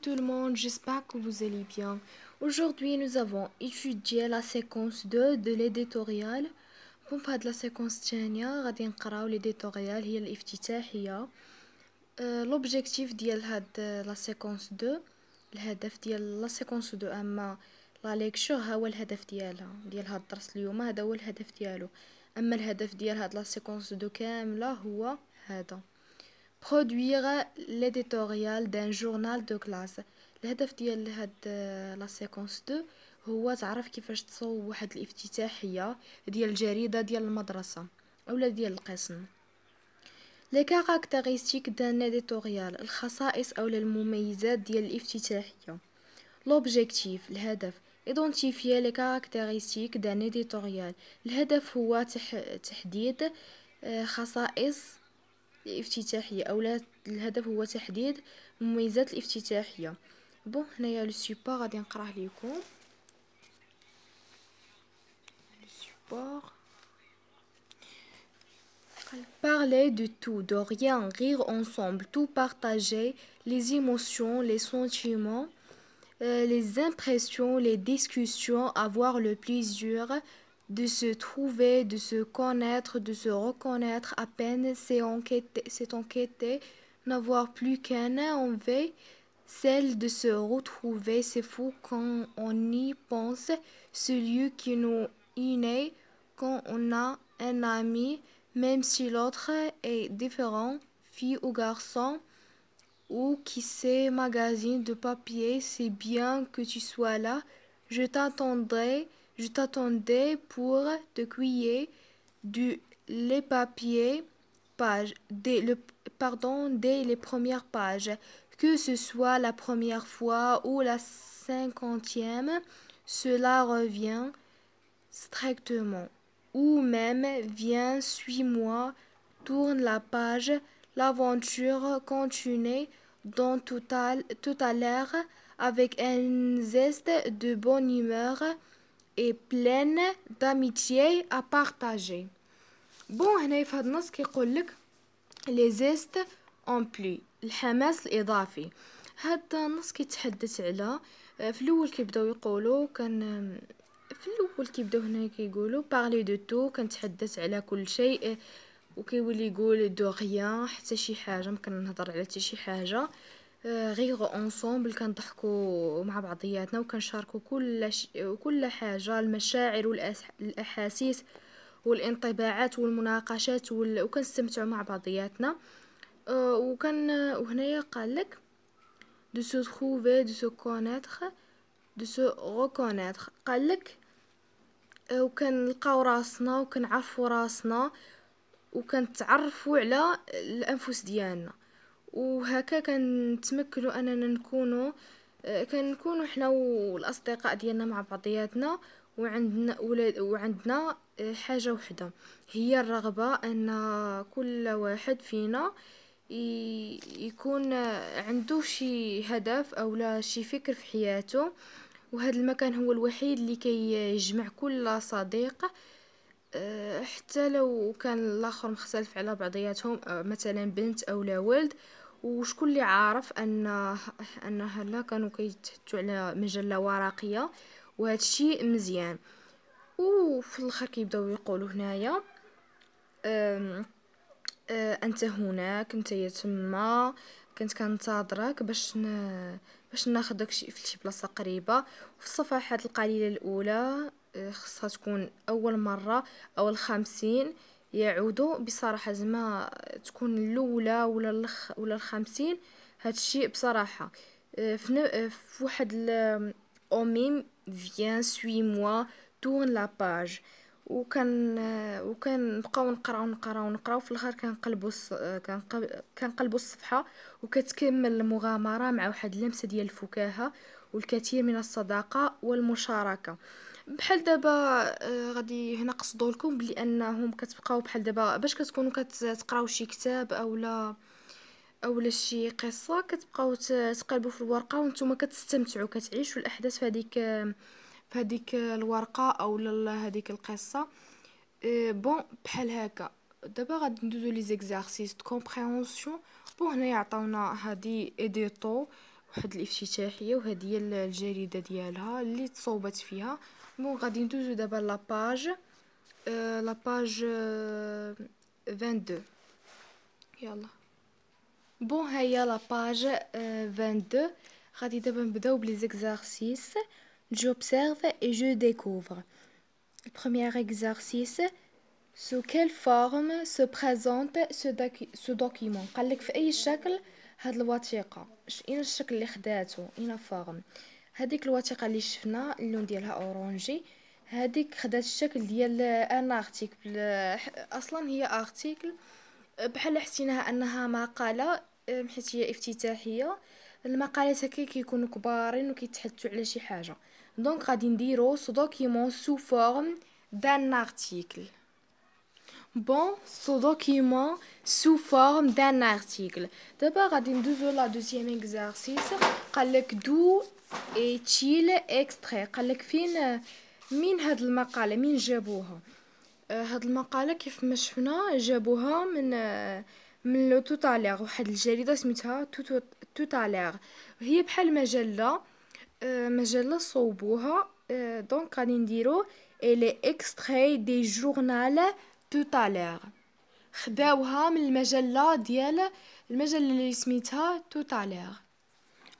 tout le monde, j'espère que vous allez bien. Aujourd'hui, nous avons étudié la séquence 2 de l'éditorial. في هاد لا سيكونس الثانية غادي نقراو l'éditorial هي الافتتاحية. لوبجيكتيف ديال هاد لا سيكونس 2، الهدف ديال لا سيكونس 2 اما لا ليكتور هو الهدف ديالها ديال هاد الدرس اليوم، هذا هو الهدف ديالو. اما الهدف ديال هاد لا سيكونس 2 كاملة هو هذا: produire l'éditorial d'un journal de classe. الهدف ديال هاد لا سيكونس 2 هو تعرف كيفاش تصوب واحد الافتتاحيه ديال الجريده ديال المدرسه اولا ديال القسم. لي كاركتيرستيك دان اديتوريال، الخصائص اولا المميزات ديال الافتتاحيه. لوبجيكتيف، الهدف: identifier les caractéristiques d'un éditorial. الهدف هو تحديد خصائص الافتتاحيه اولا الهدف هو تحديد مميزات الافتتاحيه. بون هنايا لو سيبور غادي نقراه لكم. لو سيبور parler de tout, de rien, rire ensemble, tout partager, les émotions, les sentiments, les impressions, les discussions, avoir le plaisir de se trouver, de se connaître, de se reconnaître à peine, c'est enquêter, n'avoir plus qu'un envie, celle de se retrouver. C'est fou quand on y pense, celui qui nous unit quand on a un ami, même si l'autre est différent, fille ou garçon, ou qui sait magazine de papier. C'est bien que tu sois là. Je t'attendais pour te cueillir les papiers pages dès les premières pages, que ce soit la première fois ou la 50e, cela revient strictement. Ou même viens, suis-moi, tourne la page, l'aventure continue dans tout à l'heure avec un zeste de bonne humeur et pleine d'amitié à partager. بون هنا في هاد النص كيقول لك لي زيست اون بلي، الحماس الاضافي. هاد النص كيتحدث على في الاول كيبداو يقولوا هنا كيقولوا بارلي دو تو، كنتحدث على كل شيء، وكيولي يقول دو غيان حتى شي حاجه، ممكن نهضر على حتى شي حاجه. غير انصومبل، كنضحكوا مع بعضياتنا وكنشاركوا كل حاجه، المشاعر والاحاسيس والانطباعات والمناقشات وكنستمتعوا مع بعضياتنا. وهنايا قال لك de se trouver, de se connaître, de se reconnaître. قال لك وكنلقاو راسنا وكنعرفوا راسنا وكنتعرفوا على الانفس ديالنا، وهكا كنتمكنوا اننا كنكونوا حنا والاصدقاء ديالنا مع بعضياتنا، وعندنا حاجه وحده هي الرغبه ان كل واحد فينا يكون عنده شي هدف او لا شي فكر في حياته، وهذا المكان هو الوحيد اللي كيجمع كل صديق حتى لو كان الاخر مختلف على بعضياتهم، مثلا بنت او لا ولد. وشكون اللي عارف ان هلا كانوا كيتحدثوا على مجله ورقيه، وهذا الشيء مزيان. وفي الاخر كيبداو يقولوا هنايا انت هناك، انت يتما، كنت كنتظرك باش ناخدك في شي بلاصه قريبه. وفي الصفحات القليله الاولى خصها تكون اول مره او 50 يعودوا بصراحه، زعما تكون الاولى ولا 50. هاد الشيء بصراحه في واحد اوميم فيان سوي موا تورن لا باج. وكان بقاو نقراو في الاخر كنقلبوا الصفحه، وكتكمل المغامره مع واحد اللمسه ديال الفكاهه والكثير من الصداقه والمشاركه. بحال دابا غادي هنا قصدوا لكم بلي انهم كتبقاو بحال دابا باش كتكونوا كتقراو شي كتاب اولا شي قصه، كتبقاو تقلبوا في الورقه وانتم كتستمتعوا، كتعيشوا الاحداث في هذيك الورقه او هذيك القصه. بون بحال هكا دابا غادي ندوزو لي زيكزارسيس دو كومبريهنسيون. بون هنا يعطيونا هادي اديتو واحد الافتتاحيه، وهذه هي الجريده ديالها اللي تصوبت فيها. بون غادي ندوزو دابا لاباج لاباج 22. يلا بون هيا لاباج 22. غادي دابا نبداو بلي زيكزارسيس. j'observe et je découvre. Le premier exercice: sous quelle forme se présente ce document. قالك في اي شكل هاد الوثيقه، اين الشكل اللي خداتو، اين فورم. هذيك الوثيقه اللي شفنا اللون ديالها اورانجي، هذيك خدات الشكل ديال ان ارتيكل. اصلا هي ارتيكل بحال حسيناها انها مقاله، حيت هي افتتاحيه. المقالات هكا كيكونوا كبارين وكيتحدثوا على شي حاجه. دونك غادي نديرو سو دوكيمون سو فورم دان ارتيكل. Bon, ce document sous forme d'un article. D'abord, غادي ندوزو لا دوزيام اكزارسيس. قالك d'où est-il extrait. قالك فين من هاد المقالة، مين جابوها. هاد المقالة كيف ما شفنا جابوها من لو توتالير، واحد الجريدة سميتها توتالير. هي بحال مجلة، مجلة صوبوها. دونك غادي نديرو elle est extrait des journal توتالير. خداوها من المجلة ديال المجلة اللي سميتها توتالير.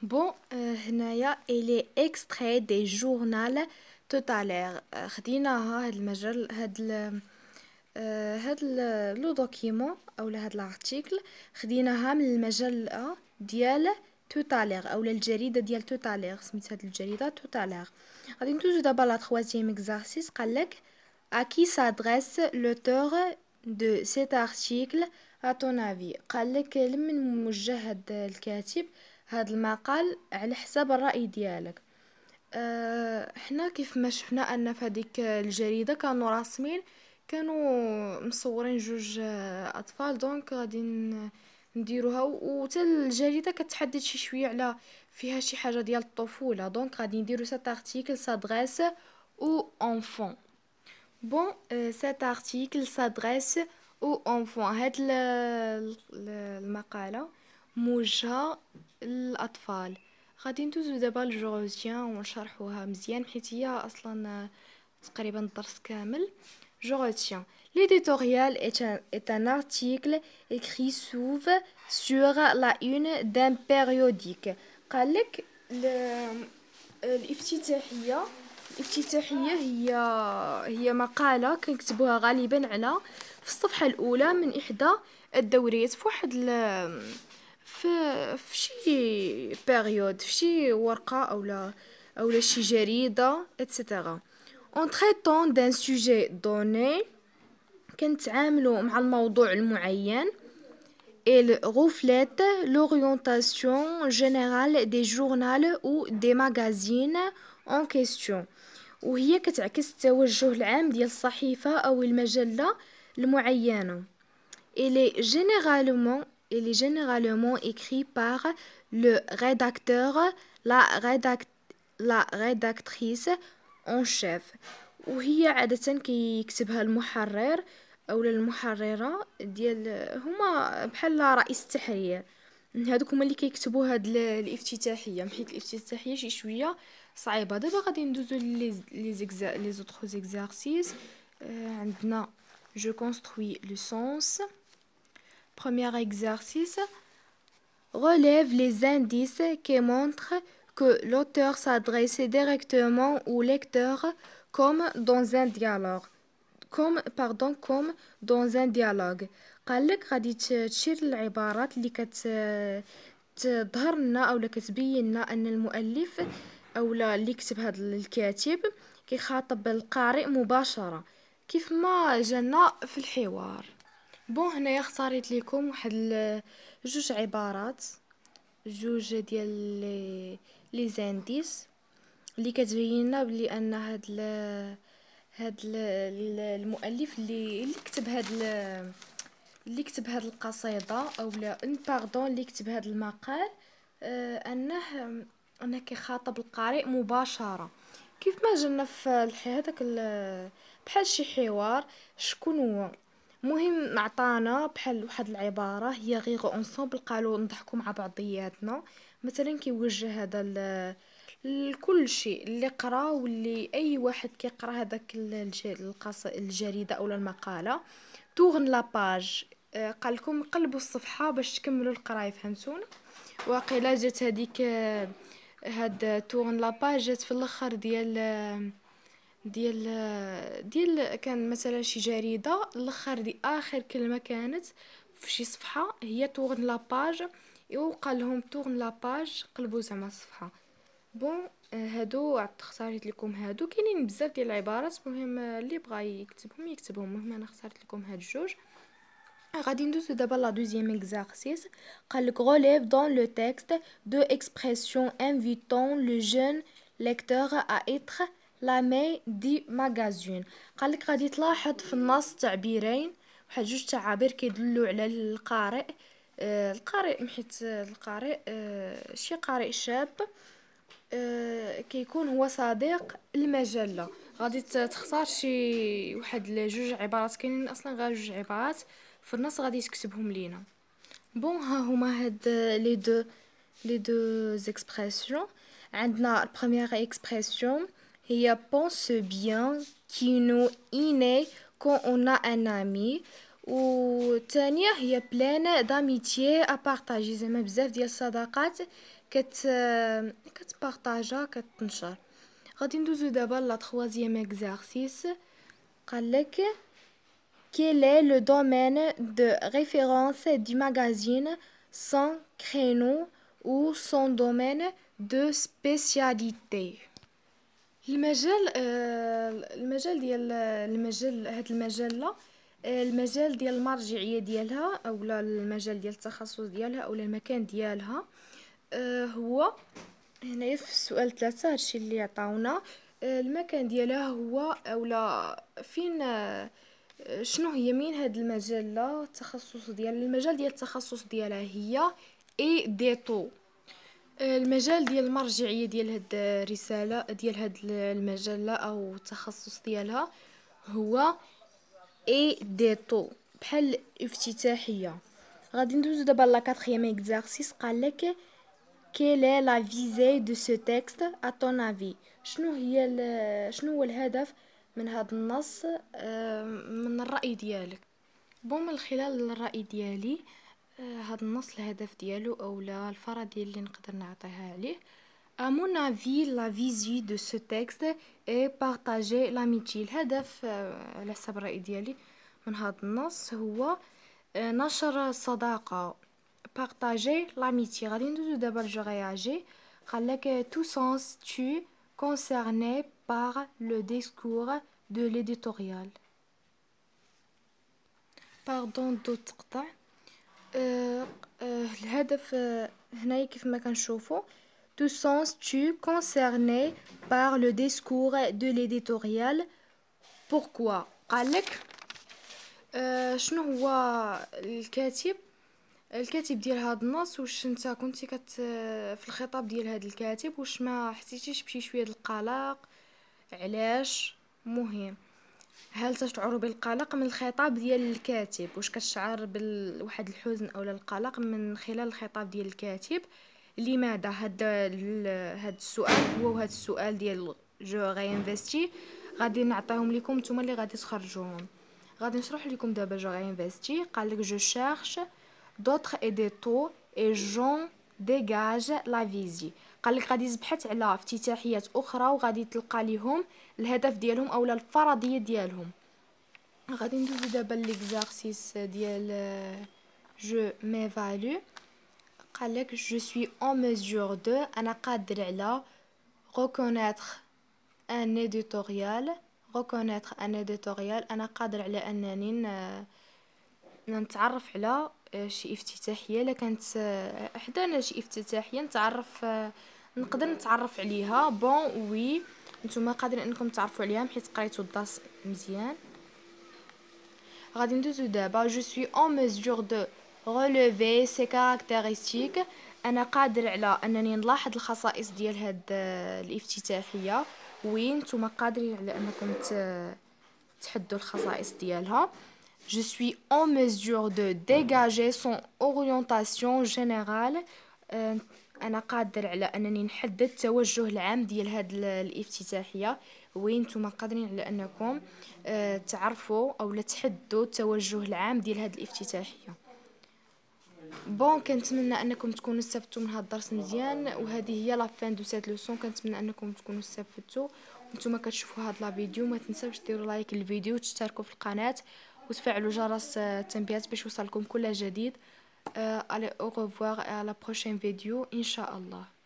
بون هنايا elle est extrait des journal توتالير. خديناها هاد المجل هاد لو دوكيمون اولا هاد الارتيكل خديناها من المجلة ديال توتالير اولا الجريدة ديال توتالير، سميت هاد الجريدة توتالير. غادي ندوزو دابا لا troisième exercice. قالك à qui s'adresse l'auteur de cet article à ton avis. قالك لمن موجه هاد الكاتب هاد المقال على حساب الرأي ديالك. حنا كيف ما شفنا ان في هذيك الجريده كانوا راسمين، كانوا مصورين جوج اطفال. دونك غادي نديروها، وتا الجريده كتحدد شي شويه على فيها شي حاجه ديال الطفوله. دونك غادي نديرو cet article s'adresse aux enfants. Bon, cet article s'adresse aux enfants. هاد المقالة موجهة للأطفال. غادي ندوزو دابا لجوغوزيان ونشرحوها مزيان حيت هي أصلا تقريبا الدرس كامل. جوغوزيان: l'éditorial est un article écrit sur la une d'un périodique. قالك الافتتاحية هي مقالة كنكتبوها غالبا على في الصفحة الأولى من إحدى الدوريات في واحد في شي بيريود، في شي ورقة أو شي جريدة etc. En traitant d'un sujet donné، كنتعاملوا مع الموضوع المعين. Elle reflète l'orientation générale des journaux ou des magazines en question. وهي كتعكس التوجه العام ديال الصحيفة أو المجلة المعينة. Elle est généralement écrit par le rédacteur, la rédactrice en chef. وهي عادة كيكتبها المحرر أو المحررة ديال، هما بحال رئيس التحرير. هادوك هما اللي كيكتبوا هاد الافتتاحية، حيت الافتتاحية شي شوية صعيبة. دابا غادي ندوزو لي زوطخ زيكزارسيس. عندنا je construis le sens. Premier exercice: relève les indices qui montrent que l'auteur s'adresse directement au lecteur comme dans un dialogue. comme dans un dialogue. قالك غادي تشير العبارات اللي تظهر لنا او كتبين لنا ان المؤلف او اللي كتب هذا الكاتب كيخاطب القارئ مباشرة كيف ما جانا في الحوار. بون هنايا اختاريت لكم واحد جوج عبارات، جوج ديال لي زانديس اللي كتبين لنا بلي ان هاد المؤلف اللي كتب هاد القصيدة او لا باردون اللي كتب هاد المقال، انه كيخاطب القارئ مباشرة كيف ما جانا في هذاك بحال شي حوار. شكون هو مهم عطانا بحال واحد العبارة هي غيغ اونصومبل، قالوا نضحكوا مع بعضياتنا مثلا كيوجه هذا لكل شيء اللي قرا، واللي اي واحد كيقرا هذاك الجريده او المقاله. تورن لا باج، قال لكم قلبوا الصفحه باش تكملوا القرايه، فهمتونا؟ واقيلا جات هذيك هاد تورن لا باج جات في الاخر ديال كان مثلا شي جريده الاخر دي اخر كلمه كانت في شي صفحه هي تورن لا باج، وقال لهم تورن لا باج قلبوا زعما الصفحه. بون هادو اختاريت لكم، هادو كاينين بزاف ديال العبارات، مهم اللي بغى يكتبهم. المهم انا اختارت لكم هاد الجوج. غادي ندوزو دابا لا دوزيام اكزارسيس. قالك relève dans le texte deux expressions invitant le jeune lecteur à être l'ami du magazine. قالك غادي تلاحظ في النص تعبيرين، واحد جوج تعابير كيدلوا على القارئ. القارئ حيت القارئ شي قارئ شاب كيكون هو صديق المجلة. غادي تختار شي واحد لجوج عبارات، كاينين اصلا غير جوج عبارات في النص غادي تكتبهم لينا. بون ها هما هاد لي دو اكسبرسيون. عندنا البريمير اكسبرسيون هي pense bien qui nous inné quand on a un ami، والثانيه هي pleine d'amitié à partager، زعما بزاف ديال الصداقات كتبارطاجا كتنشر. غادي ندوزو دابا لا troisième exercice. قالك quel est le domaine de référence du magazine, son créneau ou son domaine de spécialité. المجال ديال هاد المجله، المجال ديال المرجعيه ديالها اولا المجال ديال التخصص ديالها اولا المكان ديالها، هو هنايا في السؤال 3 هادشي اللي عطاونا. المكان ديالها هو اولا فين، شنو هي مين هاد المجله، التخصص ديال المجال ديال التخصص ديالها هي اي ديتو. المجال ديال المرجعيه ديال هاد الرساله ديال هاد المجله او التخصص ديالها هو اي ديتو، بحال افتتاحيه. غادي ندوزو دابا لا 4e exercice. قالك quelle est la visée de ce texte à ton avis. شنو هو الهدف من هذا النص من الرأي ديالك؟ بون من خلال الرأي ديالي هذا النص الهدف ديالو اولا الفرضيه اللي نقدر نعطيها عليه، à mon avis la visée de ce texte est partager l'amitié. الهدف على حسب الرأي ديالي من هذا النص هو نشر الصداقه، partager l'amitié. غادي ندوزو دابا جو réagir. قالك tout sens tu concerné par le discours de l'éditorial. باردون دو تقطع. الهدف هنايا كيف ما كنشوفوا tout sens tu concerné par le discours de l'éditorial. pourquoi. قالك شنو هو الكاتب ديال هذا النص، واش انت كنتي في الخطاب ديال هذا الكاتب واش ما حسيتيش بشي شويه د القلق؟ علاش مهم؟ هل تشعر بالقلق من الخطاب ديال الكاتب؟ واش كتشعر بواحد الحزن او القلق من خلال الخطاب ديال الكاتب؟ لماذا؟ هاد السؤال هو هاد السؤال ديال جو غينفستي غادي نعطيهم لكم نتوما اللي غادي تخرجوهم. غادي نشرح لكم دابا جو غينفستي. قالك جو شيرش d'autres éditeurs et j'en dégage la visie. قالك غادي تبحث على افتتاحيات اخرى وغادي تلقى ليهم الهدف ديالهم اولا الفرضيه ديالهم. غادي ندوزو دابا ليكزارسيس ديال جو ميفالو. قالك je suis en mesure de، انا قادر على reconnaître un éditorial. انا قادر على انني نتعرف على شي افتتاحيه، الا كانت احدانا شي افتتاحيه نقدر نتعرف عليها. بون وي نتوما قادرين انكم تعرفوا عليها حيت قريتوا الدرس مزيان. غادي ندوزو دابا je suis en mesure de relever ces caractéristiques. انا قادر على انني نلاحظ الخصائص ديال هاد الافتتاحيه. وين نتوما قادرين على انكم تحدوا الخصائص ديالها. Je suis en mesure de dégager son orientation générale. انا قادر على انني نحدد التوجه العام ديال هاد الافتتاحيه، وين نتوما قادرين على انكم تعرفوا او لا تحددوا التوجه العام ديال هاد الافتتاحيه. بون كنتمنى انكم تكونوا استفدتوا من هذا الدرس مزيان، وهذه هي لا فين دو سيت لوسون. كنتمنى انكم تكونوا استفدتوا. وانتم كتشوفوا هذا لا فيديو ما تنساوش ديروا لايك للفيديو وتشتركوا في القناه وتفعلوا جرس التنبيهات باش يوصلكم كل جديد. allez au revoir et à la prochaine vidéo ان شاء الله.